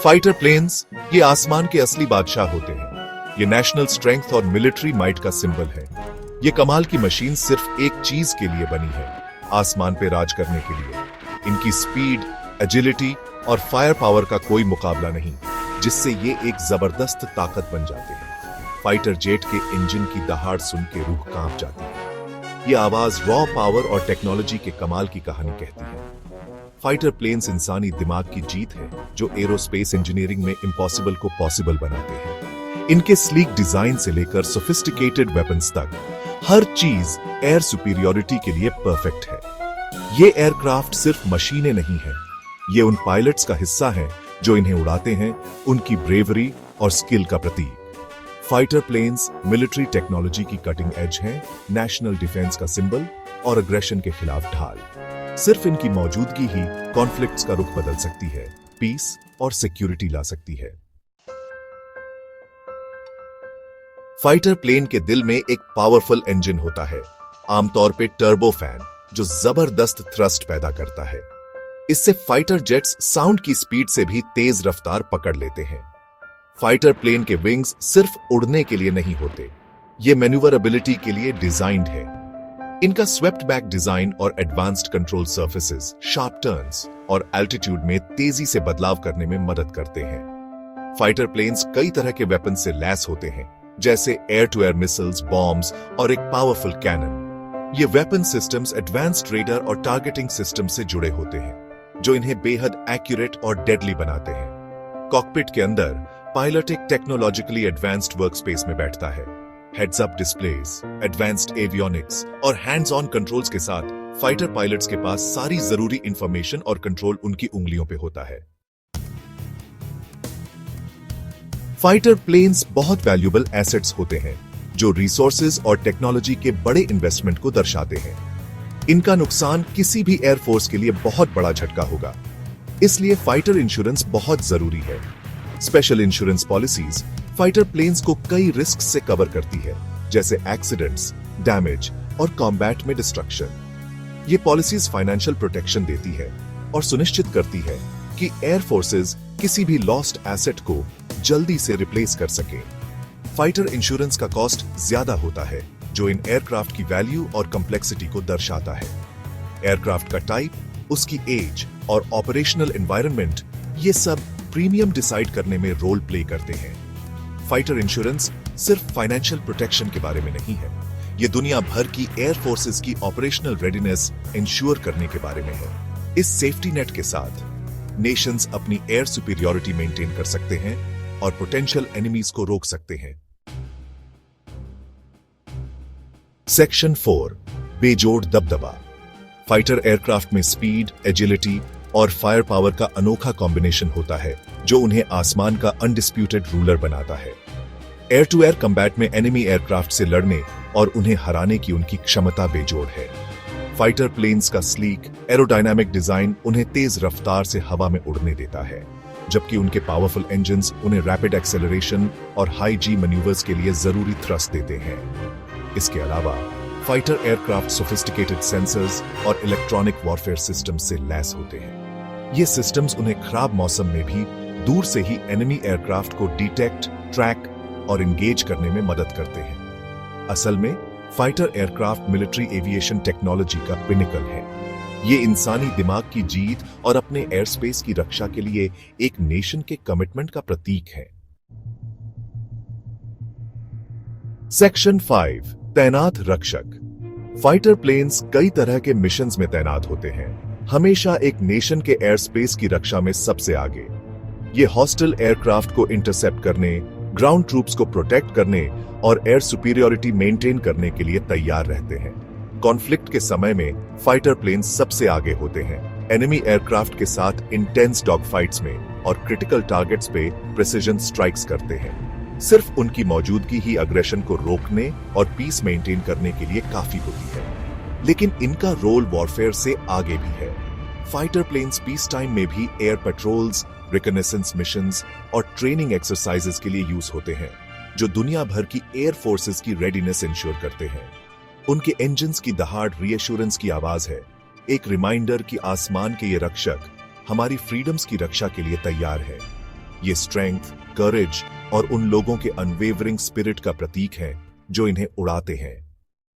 Fighter planes ये आसमान के असली बादशाह होते हैं। ये नेशनल स्ट्रेंथ और मिलिट्री माइट का सिंबल है। ये कमाल की मशीन सिर्फ एक चीज के लिए बनी है, आसमान पे राज करने के लिए। इनकी स्पीड, एजिलिटी और फायर पावर का कोई मुकाबला नहीं, जिससे ये एक जबरदस्त ताकत बन जाते हैं। फाइटर जेट के इंजन की दहाड़ सुन के रूह कांप जाती है। ये आवाज रॉ पावर और टेक्नोलॉजी के कमाल की कहानी कहती है। फाइटर प्लेन्स इंसानी दिमाग की जीत है, जो एरोस्पेस इंजीनियरिंग में इम्पॉसिबल को पॉसिबल बनाते हैं। इनके स्लीक डिजाइन से लेकर सोफिस्टिकेटेड वेपन्स तक हर चीज एयर सुपीरियोरिटी के लिए परफेक्ट है। ये एयरक्राफ्ट सिर्फ मशीनें नहीं है, ये उन पायलट्स का हिस्सा है जो इन्हें उड़ाते हैं, उनकी ब्रेवरी और स्किल का प्रतीक। फाइटर प्लेन्स मिलिट्री टेक्नोलॉजी की कटिंग एज हैं, नेशनल डिफेंस का सिंबल और अग्रेशन के खिलाफ ढाल। सिर्फ इनकी मौजूदगी ही कॉन्फ्लिक्ट्स का रुख बदल सकती है, पीस और सिक्योरिटी ला सकती है। फाइटर प्लेन के दिल में एक पावरफुल इंजन होता है, आमतौर पे टर्बो फैन, जो जबरदस्त थ्रस्ट पैदा करता है। इससे फाइटर जेट्स साउंड की स्पीड से भी तेज रफ्तार पकड़ लेते हैं। फाइटर प्लेन के विंग्स सिर्फ उड़ने के लिए नहीं होते, ये मैन्यूवरेबिलिटी के लिए डिजाइंड है। इनका स्वेप्ट बैक डिजाइन और advanced control surfaces sharp turns और एल्टीट्यूड में तेजी से बदलाव करने में मदद करते हैं। फाइटर प्लेन्स कई तरह के वेपन से लैस होते हैं, जैसे air to air missiles, bombs और एक पावरफुल कैनन। ये वेपन सिस्टम्स एडवांस्ड रेडर और टारगेटिंग सिस्टम से जुड़े होते हैं, जो इन्हें बेहद एक्यूरेट और डेडली बनाते हैं। कॉकपिट के अंदर पायलट एक टेक्नोलॉजिकली एडवांस्ड वर्कस्पेस में बैठता है। Heads up displace, advanced avionics और हैंड्स ऑन कंट्रोल्स के साथ फाइटर पायलट्स के पास सारी जरूरी इंफॉर्मेशन और कंट्रोल उनकी उंगलियों पे होता है। फाइटर प्लेन्स बहुत वैल्यूएबल एसेट्स होते हैं, जो रिसोर्सेज और टेक्नोलॉजी के बड़े इन्वेस्टमेंट को दर्शाते हैं। इनका नुकसान किसी भी एयरफोर्स के लिए बहुत बड़ा झटका होगा, इसलिए फाइटर इंश्योरेंस बहुत जरूरी है। Special insurance policies fighter planes को कई रिस्क से कवर करती है, जैसे एक्सीडेंट्स, डैमेज और कॉम्बैट में डिस्ट्रक्शन। ये पॉलिसीज फाइनेंशियल प्रोटेक्शन देती है और सुनिश्चित करती है कि एयर फोर्सेज किसी भी लॉस्ट एसेट को जल्दी से रिप्लेस कर सके। फाइटर इंश्योरेंस का कॉस्ट ज्यादा होता है, जो इन एयरक्राफ्ट की वैल्यू और कॉम्प्लेक्सिटी को दर्शाता है। एयरक्राफ्ट का टाइप, उसकी एज और ऑपरेशनल एनवायरनमेंट, ये सब प्रीमियम डिसाइड करने में रोल प्ले करते हैं। फाइटर इंश्योरेंस सिर्फ फाइनेंशियल प्रोटेक्शन के बारे में नहीं है, ये दुनिया भर की एयर फोर्सेस की ऑपरेशनल रेडीनेस इंश्योर करने के बारे में है। इस सेफ्टी नेट के साथ नेशंस अपनी एयर सुपीरियोरिटी मेंटेन कर सकते हैं और पोटेंशियल एनिमीज को रोक सकते हैं। सेक्शन 4, बेजोड़ दबदबा। फाइटर एयरक्राफ्ट में स्पीड, एजिलिटी और फायर पावर का अनोखा कॉम्बिनेशन होता है, जो उन्हें आसमान का अनडिस्प्यूटेड रूलर बनाता है। एयर टू एयर कम्बैट में एनिमी एयरक्राफ्ट से लड़ने और उन्हें हराने की उनकी क्षमता बेजोड़ है। फाइटर प्लेन्स का स्लीक, एरोडायनामिक डिजाइन उन्हें तेज रफ्तार से हवा में उड़ने देता है, जबकि उनके पावरफुल इंजन्स उन्हें रैपिड एक्सेलरेशन और हाई जी मैन्यूवर्स के लिए जरूरी थ्रस्ट देते हैं। इसके अलावा फाइटर एयरक्राफ्ट सोफिस्टिकेटेड सेंसर्स और इलेक्ट्रॉनिक वॉरफेयर सिस्टम्स से लैस होते हैं। ये सिस्टम्स उन्हें खराब मौसम में भी दूर से ही एनिमी एयरक्राफ्ट को डिटेक्ट, ट्रैक और एंगेज करने में मदद करते हैं। असल में fighter aircraft military aviation technology का पिनिकल है। ये इंसानी दिमाग की जीत और अपने एयर स्पेस की रक्षा के लिए एक नेशन के कमिटमेंट का प्रतीक है। सेक्शन 5, तैनात रक्षक। फाइटर प्लेन्स कई तरह के मिशंस में तैनात होते हैं, हमेशा एक नेशन के एयर स्पेस की रक्षा में सबसे आगे। ये हॉस्टाइल एयरक्राफ्ट को इंटरसेप्ट करने, ग्राउंड ट्रूप्स को प्रोटेक्ट करने और एयर सुपीरियोरिटी मेंटेन करने के लिए तैयार रहते हैं। कॉन्फ्लिक्ट के समय में फाइटर प्लेन्स सबसे आगे होते हैं, एनिमी एयरक्राफ्ट के साथ इंटेंस डॉग फाइट्स में और क्रिटिकल टारगेट्स पे प्रिसिजन स्ट्राइक्स करते हैं। सिर्फ उनकी मौजूदगी ही अग्रेशन को रोकने और पीस मेंटेन करने के लिए काफी होती है, लेकिन इनका रोल वॉरफेयर से आगे भी है। फाइटर प्लेन्स पीस टाइम में भी एयर पेट्रोल्स, रिकनेसेंस मिशंस और ट्रेनिंग एक्सरसाइजेस के लिए यूज होते हैं, जो दुनिया भर की एयर फोर्सेस की रेडीनेस इंश्योर करते हैं। उनके इंजन्स की दहाड़ रीएश्योरेंस की आवाज है, एक रिमाइंडर कि आसमान के ये रक्षक हमारी फ्रीडम्स की रक्षा के लिए तैयार है। ये स्ट्रेंथ, करेज और उन लोगों के अनवेवरिंग स्पिरिट का प्रतीक है जो इन्हें उड़ाते हैं।